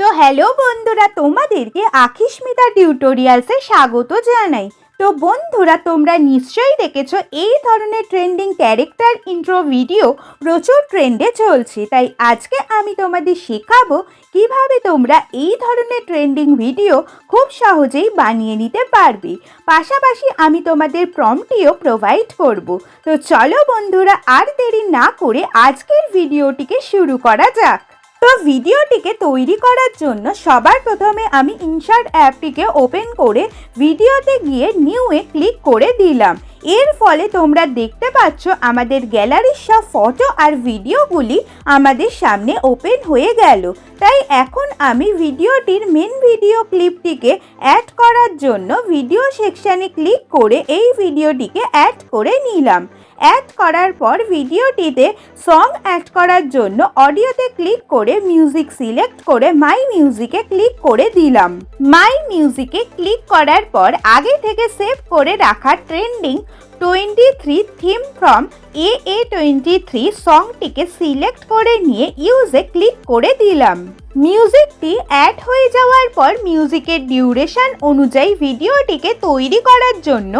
তো হ্যালো বন্ধুরা, তোমাদেরকে আখিস্মিতা টিউটোরিয়ালসে স্বাগত জানাই। তো বন্ধুরা, তোমরা নিশ্চয়ই দেখেছো এই ধরনের ট্রেন্ডিং ক্যারেক্টার ইন্ট্রো ভিডিও প্রচুর ট্রেন্ডে চলছে। তাই আজকে আমি তোমাদের শেখাবো কিভাবে তোমরা এই ধরনের ট্রেন্ডিং ভিডিও খুব সহজেই বানিয়ে নিতে পারবে। পাশাপাশি আমি তোমাদের প্রম্পটিও প্রোভাইড করব। তো চলো বন্ধুরা, আর দেরি না করে আজকের ভিডিওটিকে শুরু করা যাক। তো ভিডিওটিকে তৈরি করার জন্য সবার প্রথমে আমি ইনশর্ট অ্যাপটিকে ওপেন করে ভিডিওতে গিয়ে নিউয়ে ক্লিক করে দিলাম। এর ফলে তোমরা দেখতে পাচ্ছ আমাদের গ্যালারির সব ফটো আর ভিডিওগুলি আমাদের সামনে ওপেন হয়ে গেল। তাই এখন আমি ভিডিওটির মেন ভিডিও ক্লিপটিকে অ্যাড করার জন্য ভিডিও সেকশানে ক্লিক করে এই ভিডিওটিকে অ্যাড করে নিলাম। অ্যাড করার পর ভিডিওটিতে সং অ্যাড করার জন্য অডিওতে ক্লিক করে মিউজিক সিলেক্ট করে মাই মিউজিকে ক্লিক করে দিলাম। মাই মিউজিকে ক্লিক করার পর আগে থেকে সেভ করে রাখা ট্রেন্ডিং 23 থিম ফ্রম AA23 সংটিকে সিলেক্ট করে নিয়ে ইউজে ক্লিক করে দিলাম। মিউজিকটি অ্যাড হয়ে যাওয়ার পর মিউজিকের ডিউরেশন অনুযায়ী ভিডিওটিকে তৈরি করার জন্য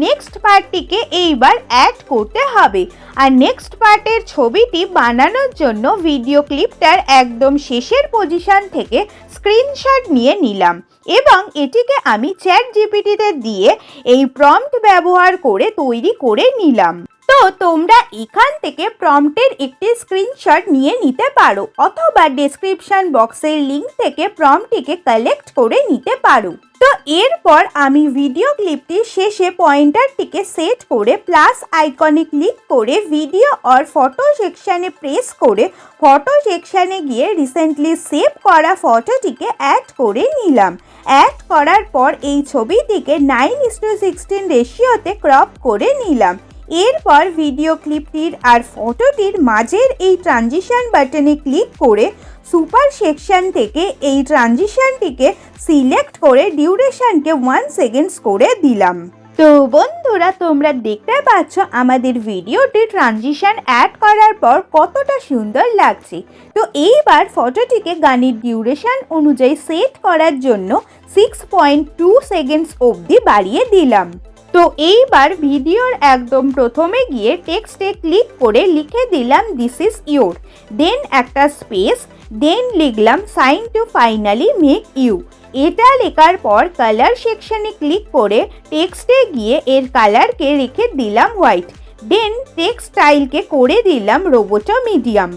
নেক্সট পার্টটিকে এইবার অ্যাড করতে হবে। আর নেক্সট পার্টের ছবিটি বানানোর জন্য ভিডিও ক্লিপটার একদম শেষের পজিশন থেকে স্ক্রিনশট নিয়ে নিলাম এবং এটিকে আমি চ্যাট জিপিটিতে দিয়ে এই প্রম্পট ব্যবহার করে তৈরি করে নিলাম। তো তোমরা এখান থেকে প্রম্পটের একটি স্ক্রিনশট নিয়ে নিতে পারো অথবা ডেসক্রিপশন বক্সের লিঙ্ক থেকে প্রম্পটটিকে কালেক্ট করে নিতে পারো। তো এরপর আমি ভিডিও ক্লিপটির শেষে পয়েন্টারটিকে সেট করে প্লাস আইকনে ক্লিক করে ভিডিও আর ফটো সেকশানে প্রেস করে ফটো সেকশানে গিয়ে রিসেন্টলি সেভ করা ফটোটিকে অ্যাড করে নিলাম। অ্যাড করার পর এই ছবিটিকে 9:16 রেশিওতে ক্রপ করে নিলাম। এরপর ভিডিও ক্লিপটির আর ফটোটির মাঝের এই ট্রানজিশন বাটনে ক্লিক করে সুপার সেকশন থেকে এই ট্রানজিশনটিকে সিলেক্ট করে ডিউরেশনকে 1 সেকেন্ডস করে দিলাম। তো বন্ধুরা, তোমরা দেখতে পাচ্ছ আমাদের ভিডিওটি ট্রানজিশন অ্যাড করার পর কতটা সুন্দর লাগছে। তো এইবার ফটোটিকে গানের ডিউরেশন অনুযায়ী সেট করার জন্য 6.2 সেকেন্ডস অবধি বাড়িয়ে দিলাম। তো এইবার ভিডিওর একদম প্রথমে গিয়ে টেক্সটে ক্লিক করে লিখে দিলাম দিস ইজ ইউর, দেন একটা স্পেস, দেন লিখলাম sign to finally make you. এটা লেখার পর কালার সেকশনে ক্লিক করে টেক্সটে গিয়ে এর কালারকে রেখে দিলাম হোয়াইট, দেন টেক্সট স্টাইলকে করে দিলাম রোবোটো মিডিয়াম।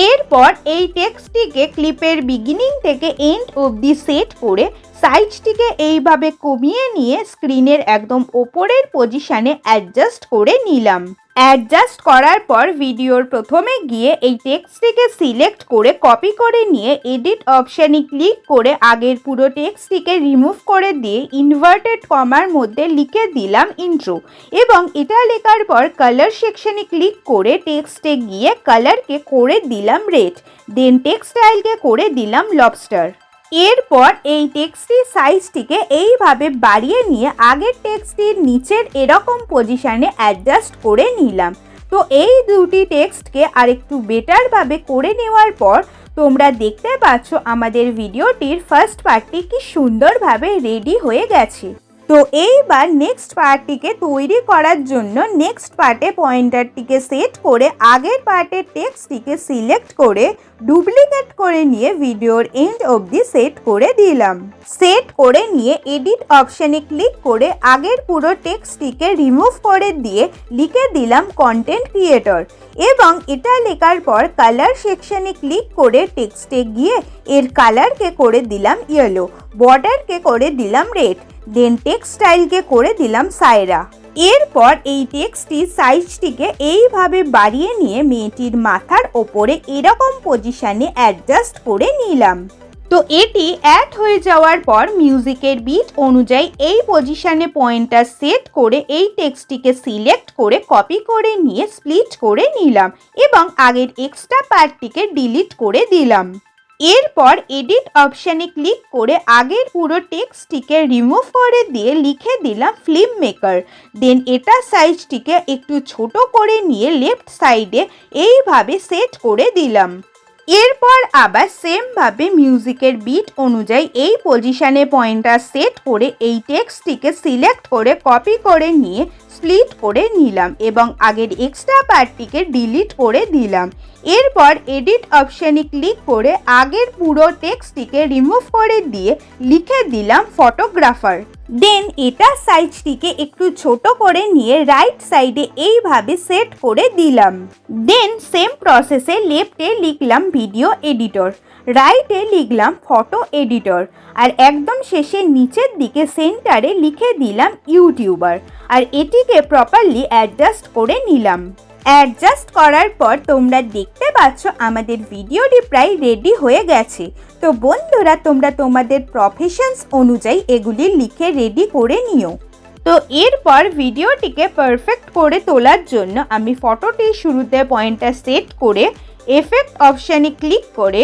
এরপর এই টেক্সটটিকে ক্লিপের বিগিনিং থেকে এন্ড অবধি সেট করে সাইজটিকে এইভাবে কমিয়ে নিয়ে স্ক্রিনের একদম ওপরের পজিশনে অ্যাডজাস্ট করে নিলাম। অ্যাডজাস্ট করার পর ভিডিওর প্রথমে গিয়ে এই টেক্সটটিকে সিলেক্ট করে কপি করে নিয়ে এডিট অপশানে ক্লিক করে আগের পুরো টেক্সটটিকে রিমুভ করে দিয়ে ইনভার্টেড কমার মধ্যে লিখে দিলাম ইন্ট্রো এবং এটা লেখার পর কালার সেকশনে ক্লিক করে টেক্সটে গিয়ে কালারকে করে দিলাম রেড, দেন টেক্সট স্টাইলকে করে দিলাম লবস্টার। এরপর এই টেক্সটির সাইজটিকে এইভাবে বাড়িয়ে নিয়ে আগের টেক্সটির নিচের এরকম পজিশনে অ্যাডজাস্ট করে নিলাম। তো এই দুটি টেক্সটকে আরেকটু বেটারভাবে করে নেওয়ার পর তোমরা দেখতে পাচ্ছ আমাদের ভিডিওটির ফার্স্ট পার্টটি কি সুন্দরভাবে রেডি হয়ে গেছে। তো এইবার নেক্সট পার্টটিকে তৈরি করার জন্য নেক্সট পার্টে পয়েন্টারটিকে সেট করে আগের পার্টের টেক্সটটিকে সিলেক্ট করে ডুপ্লিকেট করে নিয়ে ভিডিওর এন্ড অবধি সেট করে দিলাম। সেট করে নিয়ে এডিট অপশানে ক্লিক করে আগের পুরো টেক্সটটিকে রিমুভ করে দিয়ে লিখে দিলাম কন্টেন্ট ক্রিয়েটর এবং এটা লেখার পর কালার সেকশনে ক্লিক করে টেক্সটে গিয়ে এর কালারকে করে দিলাম ইয়েলো, বর্ডারকে করে দিলাম রেড, দেন টেক্সট স্টাইলকে করে দিলাম সায়রা। এরপর এই টেক্সটটির সাইজটিকে এইভাবে বাড়িয়ে নিয়ে মেয়েটির মাথার ওপরে এরকম পজিশনে অ্যাডজাস্ট করে নিলাম। তো এটি অ্যাড হয়ে যাওয়ার পর মিউজিকের বিট অনুযায়ী এই পজিশনে পয়েন্টার সেট করে এই টেক্সটটিকে সিলেক্ট করে কপি করে নিয়ে স্প্লিট করে নিলাম এবং আগের এক্সট্রা পার্টটিকে ডিলিট করে দিলাম। এরপর এডিট অপশানে ক্লিক করে আগের পুরো টেক্সটটিকে রিমুভ করে দিয়ে লিখে দিলাম ফিল্ম মেকার, দেন এটা সাইজটিকে একটু ছোট করে নিয়ে লেফট সাইডে এইভাবে সেট করে দিলাম। এরপর আবার সেম ভাবে মিউজিকের বিট অনুযায়ী এই পজিশনে পয়েন্টার সেট করে এই টেক্সটটিকে সিলেক্ট করে কপি করে নিয়ে স্প্লিট করে নিলাম এবং আগের এক্সট্রা পার্টটিকে ডিলিট করে দিলাম। এরপর এডিট অপশানে ক্লিক করে আগের পুরো টেক্সটটিকে রিমুভ করে দিয়ে লিখে দিলাম ফটোগ্রাফার। দেন এটা সাইজটিকে একটু ছোট করে নিয়ে রাইট সাইডে এইভাবে সেট করে দিলাম। দেন সেম প্রসেসে লেফটে লিখলাম ভিডিও এডিটর, রাইটে লিখলাম ফটো এডিটর, আর একদম শেষে নিচের দিকে সেন্টারে লিখে দিলাম ইউটিউবার, আর এটিকে প্রপারলি অ্যাডজাস্ট করে নিলাম। অ্যাডজাস্ট করার পর তোমরা দেখতে পাচ্ছ আমাদের ভিডিওটি প্রায় রেডি হয়ে গেছে। তো বন্ধুরা, তোমরা তোমাদের প্রফেশনস অনুযায়ী এগুলি লিখে রেডি করে নিও। তো এরপর ভিডিওটিকে পারফেক্ট করে তোলার জন্য আমি ফটোটির শুরুতে পয়েন্টটা সেট করে এফেক্ট অপশানে ক্লিক করে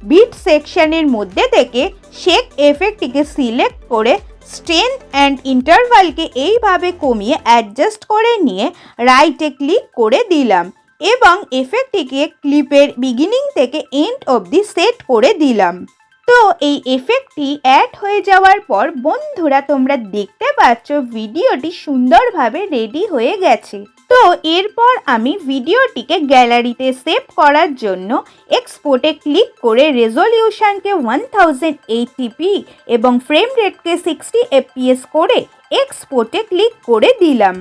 বিট সেকশনের মধ্যে থেকে শেক এফেক্টটিকে সিলেক্ট করে স্ট্রেংথ অ্যান্ড ইন্টারভালকে এইভাবে কমিয়ে অ্যাডজাস্ট করে নিয়ে রাইটে ক্লিক করে দিলাম এবং এফেক্টটিকে ক্লিপের বিগিনিং থেকে এন্ড অবধি সেট করে দিলাম। তো এই এফেক্টটি অ্যাড হয়ে যাওয়ার পর বন্ধুরা তোমরা দেখতে পাচ্ছ ভিডিওটি সুন্দরভাবে রেডি হয়ে গেছে। তো এরপর আমি ভিডিওটিকে গ্যালারিতে সেভ করার জন্য এক্সপোর্টে ক্লিক করে রেজলিউশনকে 1080p এবং ফ্রেম রেটকে 60 fps করে এক্সপোর্টে ক্লিক করে দিলাম।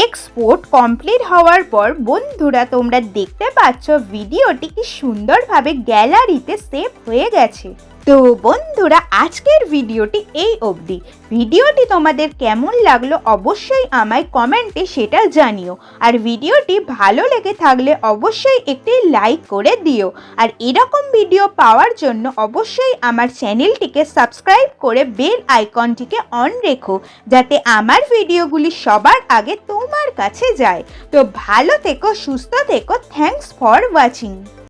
এক্সপোর্ট কমপ্লিট হওয়ার পর বন্ধুরা তোমরা দেখতে পাচ্ছ ভিডিওটি কি সুন্দরভাবে গ্যালারিতে সেভ হয়ে গেছে। তো বন্ধুরা আজকের ভিডিওটি এই অবধি। ভিডিওটি তোমাদের কেমন লাগলো অবশ্যই আমায় কমেন্টে সেটা জানিও, আর ভিডিওটি ভালো লেগে থাকলে অবশ্যই একটি লাইক করে দিও, আর এরকম ভিডিও পাওয়ার জন্য অবশ্যই আমার চ্যানেলটিকে সাবস্ক্রাইব করে বেল আইকনটিকে অন রেখো, যাতে আমার ভিডিওগুলি সবার আগে তোমার কাছে যায়। তো ভালো থেকো, সুস্থ থেকো, থ্যাঙ্কস ফর ওয়াচিং।